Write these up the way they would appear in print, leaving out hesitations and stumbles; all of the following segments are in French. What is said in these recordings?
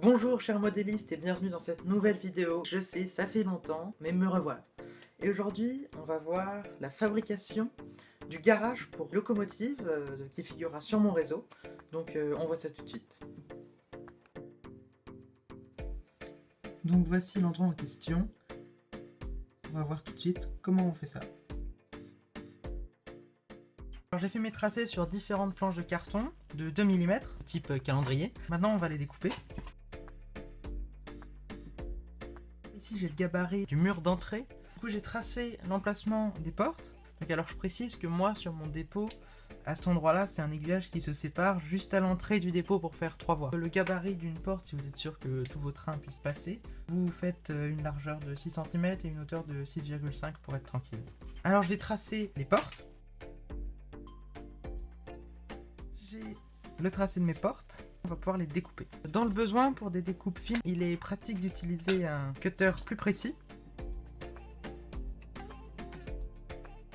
Bonjour chers modélistes et bienvenue dans cette nouvelle vidéo. Je sais, ça fait longtemps, mais me revoilà. Et aujourd'hui, on va voir la fabrication du garage pour locomotive qui figurera sur mon réseau. Donc on voit ça tout de suite. Donc voici l'endroit en question. On va voir tout de suite comment on fait ça. Alors j'ai fait mes tracés sur différentes planches de carton de 2 mm, type calendrier. Maintenant on va les découper. Ici j'ai le gabarit du mur d'entrée. Du coup j'ai tracé l'emplacement des portes. Donc alors je précise que moi sur mon dépôt, à cet endroit là c'est un aiguillage qui se sépare juste à l'entrée du dépôt pour faire 3 voies. Le gabarit d'une porte, si vous êtes sûr que tous vos trains puissent passer, vous faites une largeur de 6 cm et une hauteur de 6,5 pour être tranquille. Alors je vais tracer les portes. J'ai le tracé de mes portes. On va pouvoir les découper. Dans le besoin, pour des découpes fines, il est pratique d'utiliser un cutter plus précis.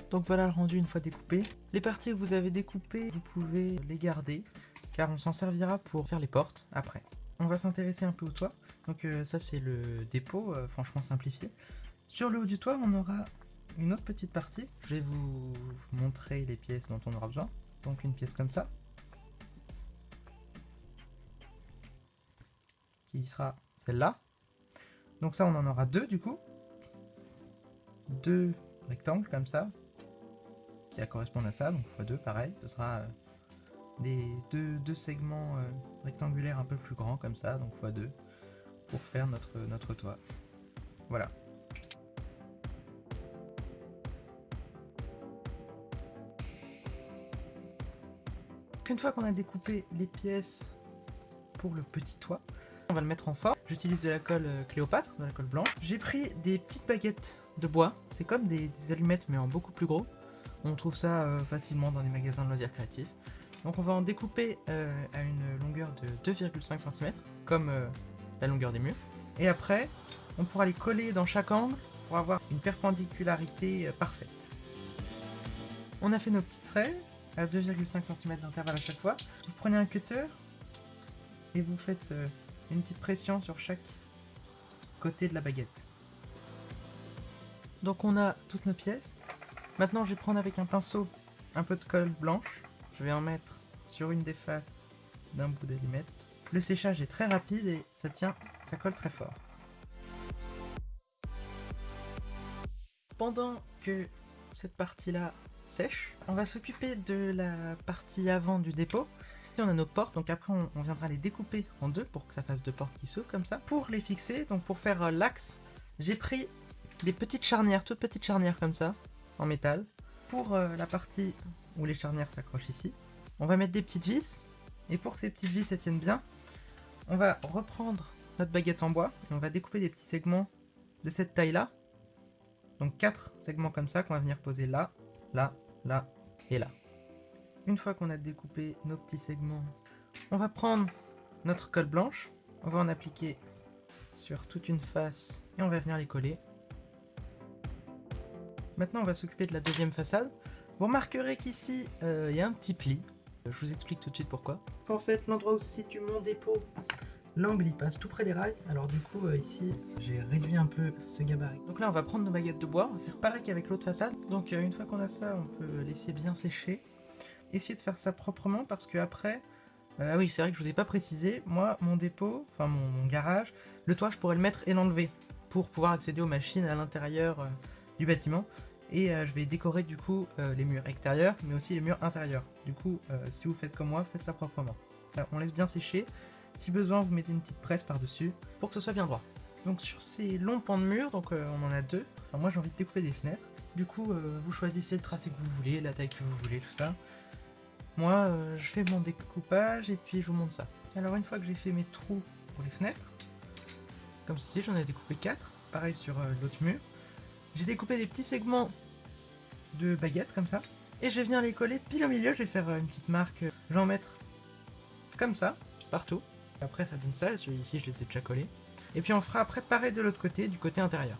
Donc voilà le rendu une fois découpé. Les parties que vous avez découpées, vous pouvez les garder, car on s'en servira pour faire les portes après. On va s'intéresser un peu au toit. Donc ça c'est le dépôt, franchement simplifié. Sur le haut du toit, on aura une autre petite partie. Je vais vous montrer les pièces dont on aura besoin. Donc une pièce comme ça, qui sera celle-là. Donc ça on en aura deux du coup. Deux rectangles comme ça, qui correspondent à ça, donc x2 pareil. Ce sera deux segments rectangulaires un peu plus grands comme ça, donc x2, pour faire notre toit. Voilà. Une fois qu'on a découpé les pièces pour le petit toit, on va le mettre en forme. J'utilise de la colle Cléopâtre, de la colle blanche. J'ai pris des petites baguettes de bois. C'est comme des allumettes mais en beaucoup plus gros. On trouve ça facilement dans les magasins de loisirs créatifs. Donc on va en découper à une longueur de 2,5 cm, comme la longueur des murs. Et après, on pourra les coller dans chaque angle pour avoir une perpendicularité parfaite. On a fait nos petits traits à 2,5 cm d'intervalle à chaque fois. Vous prenez un cutter et vous faites une petite pression sur chaque côté de la baguette. Donc on a toutes nos pièces. Maintenant je vais prendre avec un pinceau un peu de colle blanche. Je vais en mettre sur une des faces d'un bout d'allumette. Le séchage est très rapide et ça tient, ça colle très fort. Pendant que cette partie-là sèche, on va s'occuper de la partie avant du dépôt. On a nos portes, donc après on viendra les découper en deux pour que ça fasse deux portes qui s'ouvrent comme ça. Pour les fixer, donc pour faire l'axe, j'ai pris des petites charnières, toutes petites charnières comme ça, en métal. Pour la partie où les charnières s'accrochent ici, on va mettre des petites vis. Et pour que ces petites vis elles tiennent bien, on va reprendre notre baguette en bois et on va découper des petits segments de cette taille-là. Donc 4 segments comme ça qu'on va venir poser là, là, là et là. Une fois qu'on a découpé nos petits segments, on va prendre notre colle blanche, on va en appliquer sur toute une face et on va venir les coller. Maintenant on va s'occuper de la deuxième façade. Vous remarquerez qu'ici il y a un petit pli, je vous explique tout de suite pourquoi. En fait l'endroit où se situe mon dépôt, l'angle il passe tout près des rails, alors du coup ici j'ai réduit un peu ce gabarit. Donc là on va prendre nos baguettes de bois, on va faire pareil qu'avec l'autre façade. Donc une fois qu'on a ça, on peut laisser bien sécher. Essayer de faire ça proprement parce que après, ah oui c'est vrai que je vous ai pas précisé, moi mon dépôt, enfin mon garage, le toit je pourrais le mettre et l'enlever pour pouvoir accéder aux machines à l'intérieur du bâtiment. Et je vais décorer du coup les murs extérieurs mais aussi les murs intérieurs. Du coup si vous faites comme moi, faites ça proprement. Là, on laisse bien sécher. Si besoin, vous mettez une petite presse par-dessus pour que ce soit bien droit. Donc sur ces longs pans de mur, donc on en a deux. Enfin moi j'ai envie de découper des fenêtres. Du coup vous choisissez le tracé que vous voulez, la taille que vous voulez, tout ça. Moi je fais mon découpage et puis je vous montre ça. Alors une fois que j'ai fait mes trous pour les fenêtres, comme ceci, j'en ai découpé 4. Pareil sur l'autre mur. J'ai découpé des petits segments de baguettes comme ça. Et je vais venir les coller pile au milieu. Je vais faire une petite marque. Je vais en mettre comme ça, partout. Après ça donne ça, ici je les ai déjà collés. Et puis on fera après pareil de l'autre côté, du côté intérieur.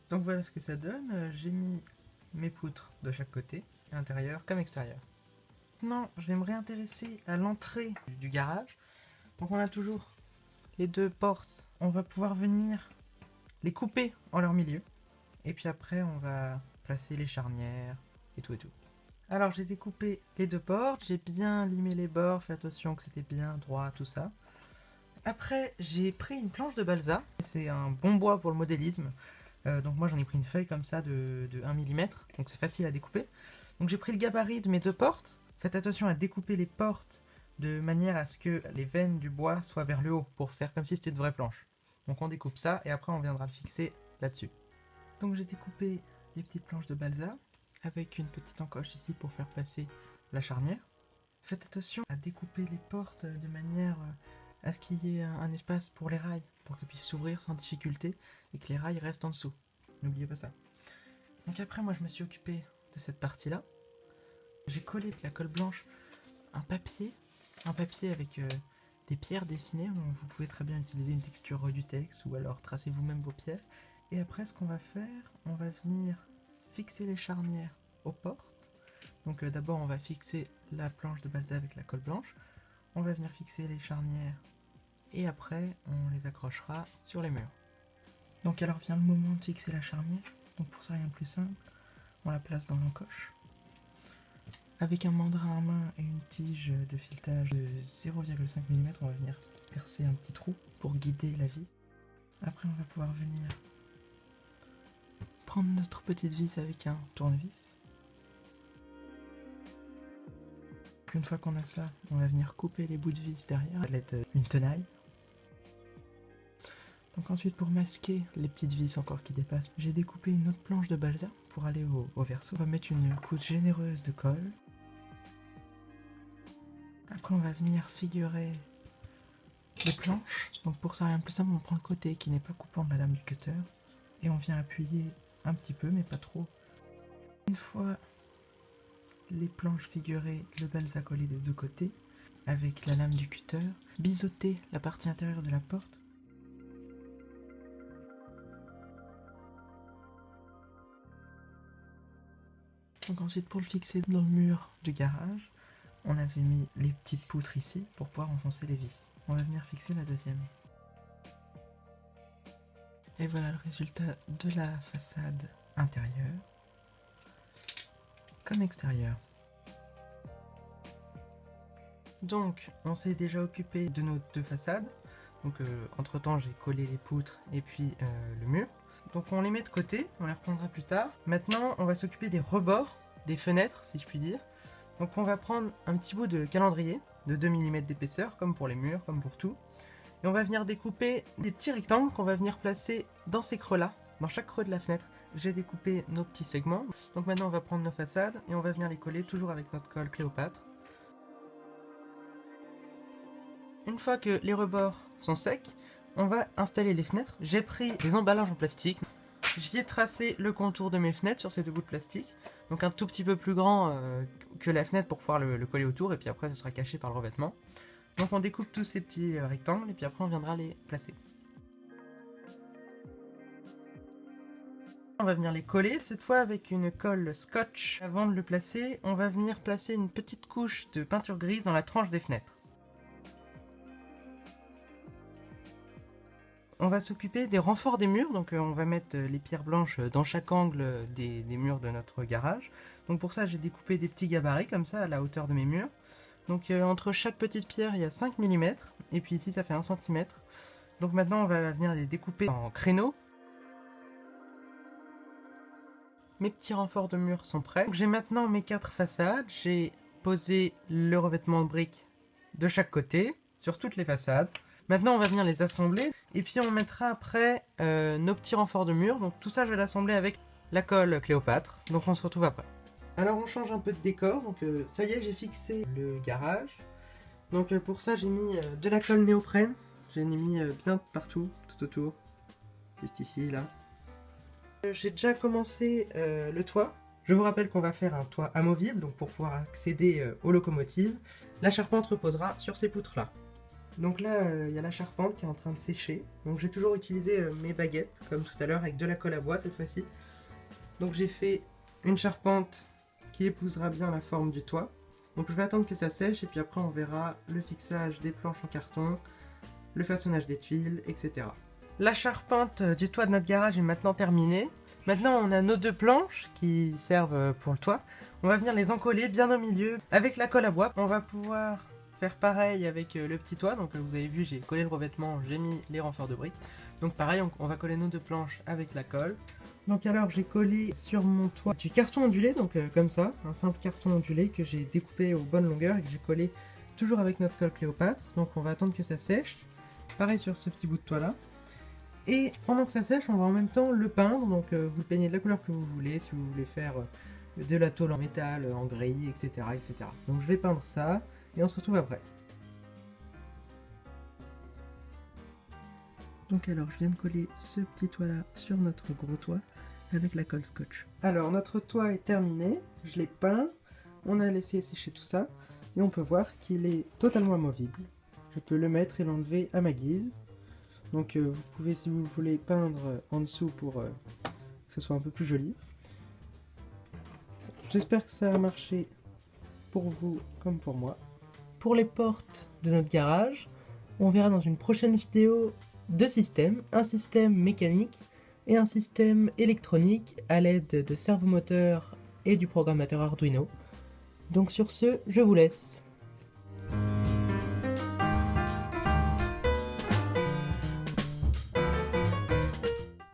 Donc voilà ce que ça donne. J'ai mis mes poutres de chaque côté, intérieur comme extérieur. Maintenant, je vais me réintéresser à l'entrée du garage. Donc on a toujours les deux portes. On va pouvoir venir les couper en leur milieu. Et puis après, on va placer les charnières et tout et tout. Alors j'ai découpé les deux portes, j'ai bien limé les bords, fait attention que c'était bien droit, tout ça. Après, j'ai pris une planche de balsa. C'est un bon bois pour le modélisme. Donc moi j'en ai pris une feuille comme ça de 1 mm. Donc c'est facile à découper. Donc j'ai pris le gabarit de mes deux portes. Faites attention à découper les portes de manière à ce que les veines du bois soient vers le haut pour faire comme si c'était de vraies planches. Donc on découpe ça et après on viendra le fixer là-dessus. Donc j'ai découpé les petites planches de balsa avec une petite encoche ici pour faire passer la charnière. Faites attention à découper les portes de manière à ce qu'il y ait un espace pour les rails, pour qu'elles puissent s'ouvrir sans difficulté et que les rails restent en dessous. N'oubliez pas ça. Donc après moi je me suis occupé de cette partie-là. J'ai collé avec la colle blanche un papier avec des pierres dessinées. Donc vous pouvez très bien utiliser une texture du texte ou alors tracer vous-même vos pierres. Et après ce qu'on va faire, on va venir fixer les charnières aux portes. Donc d'abord on va fixer la planche de balsa avec la colle blanche. On va venir fixer les charnières et après on les accrochera sur les murs. Donc alors vient le moment de fixer la charnière. Donc pour ça rien de plus simple, on la place dans l'encoche. Avec un mandrin à main et une tige de filetage de 0,5 mm, on va venir percer un petit trou pour guider la vis. Après on va pouvoir venir prendre notre petite vis avec un tournevis. Puis une fois qu'on a ça, on va venir couper les bouts de vis derrière à l'aide d'une tenaille. Donc ensuite pour masquer les petites vis encore qui dépassent, j'ai découpé une autre planche de balsa pour aller au verso. On va mettre une couche généreuse de colle. Après on va venir figurer les planches. Donc pour ça rien de plus simple, on prend le côté qui n'est pas coupant de la lame du cutter et on vient appuyer un petit peu mais pas trop. Une fois les planches figurées, le balsa collé des deux côtés avec la lame du cutter, biseauter la partie intérieure de la porte. Donc ensuite pour le fixer dans le mur du garage, on avait mis les petites poutres ici pour pouvoir enfoncer les vis. On va venir fixer la deuxième. Et voilà le résultat de la façade intérieure comme extérieure. Donc on s'est déjà occupé de nos deux façades. Donc entre temps j'ai collé les poutres et puis le mur. Donc on les met de côté, on les reprendra plus tard. Maintenant on va s'occuper des rebords, des fenêtres si je puis dire. Donc on va prendre un petit bout de calendrier de 2 mm d'épaisseur, comme pour les murs, comme pour tout. Et on va venir découper des petits rectangles qu'on va venir placer dans ces creux-là. Dans chaque creux de la fenêtre, j'ai découpé nos petits segments. Donc maintenant on va prendre nos façades et on va venir les coller toujours avec notre colle Cléopâtre. Une fois que les rebords sont secs, on va installer les fenêtres. J'ai pris des emballages en plastique. J'y ai tracé le contour de mes fenêtres sur ces deux bouts de plastique. Donc un tout petit peu plus grand que la fenêtre pour pouvoir le coller autour. Et puis après, ce sera caché par le revêtement. Donc on découpe tous ces petits rectangles et puis après on viendra les placer. On va venir les coller, cette fois avec une colle scotch. Avant de le placer, on va venir placer une petite couche de peinture grise dans la tranche des fenêtres. On va s'occuper des renforts des murs, donc on va mettre les pierres blanches dans chaque angle des murs de notre garage. Donc pour ça j'ai découpé des petits gabarits comme ça à la hauteur de mes murs. Donc entre chaque petite pierre il y a 5 mm, et puis ici ça fait 1 cm. Donc maintenant on va venir les découper en créneaux. Mes petits renforts de murs sont prêts. J'ai maintenant mes 4 façades, j'ai posé le revêtement de briques de chaque côté, sur toutes les façades. Maintenant on va venir les assembler, et puis on mettra après nos petits renforts de mur. Donc tout ça je vais l'assembler avec la colle Cléopâtre, donc on se retrouve après. Alors on change un peu de décor, donc ça y est j'ai fixé le garage. Donc pour ça j'ai mis de la colle néoprène, j'ai mis bien partout, tout autour, juste ici, là. J'ai déjà commencé le toit. Je vous rappelle qu'on va faire un toit amovible, donc pour pouvoir accéder aux locomotives. La charpente reposera sur ces poutres-là. Donc là, il y a la charpente qui est en train de sécher. Donc j'ai toujours utilisé mes baguettes, comme tout à l'heure, avec de la colle à bois cette fois-ci. Donc j'ai fait une charpente qui épousera bien la forme du toit. Donc je vais attendre que ça sèche et puis après on verra le fixage des planches en carton, le façonnage des tuiles, etc. La charpente du toit de notre garage est maintenant terminée. Maintenant on a nos 2 planches qui servent pour le toit. On va venir les encoller bien au milieu avec la colle à bois. On va pouvoir faire pareil avec le petit toit. Donc vous avez vu, j'ai collé le revêtement, j'ai mis les renforts de briques. Donc pareil, on va coller nos 2 planches avec la colle. Donc alors j'ai collé sur mon toit du carton ondulé, donc comme ça, un simple carton ondulé que j'ai découpé aux bonnes longueurs et que j'ai collé toujours avec notre colle Cléopâtre. Donc on va attendre que ça sèche. Pareil sur ce petit bout de toit là. Et pendant que ça sèche, on va en même temps le peindre, donc vous le peignez de la couleur que vous voulez, si vous voulez faire de la tôle en métal, en gris, etc., etc. Donc je vais peindre ça, et on se retrouve après. Donc alors, je viens de coller ce petit toit là sur notre gros toit, avec la colle scotch. Alors notre toit est terminé, je l'ai peint, on a laissé sécher tout ça, et on peut voir qu'il est totalement amovible. Je peux le mettre et l'enlever à ma guise. Donc vous pouvez, si vous voulez, peindre en dessous pour que ce soit un peu plus joli. J'espère que ça a marché pour vous comme pour moi. Pour les portes de notre garage, on verra dans une prochaine vidéo 2 systèmes. Un système mécanique et un système électronique à l'aide de servomoteurs et du programmateur Arduino. Donc sur ce, je vous laisse.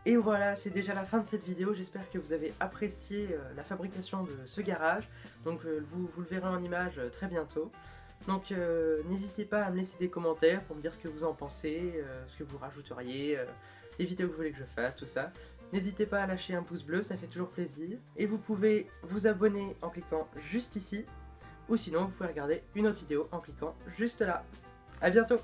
Et voilà, c'est déjà la fin de cette vidéo. J'espère que vous avez apprécié la fabrication de ce garage. Donc vous le verrez en image très bientôt. Donc n'hésitez pas à me laisser des commentaires pour me dire ce que vous en pensez, ce que vous rajouteriez, les vidéos que vous voulez que je fasse, tout ça. N'hésitez pas à lâcher un pouce bleu, ça fait toujours plaisir. Et vous pouvez vous abonner en cliquant juste ici. Ou sinon, vous pouvez regarder une autre vidéo en cliquant juste là. A bientôt!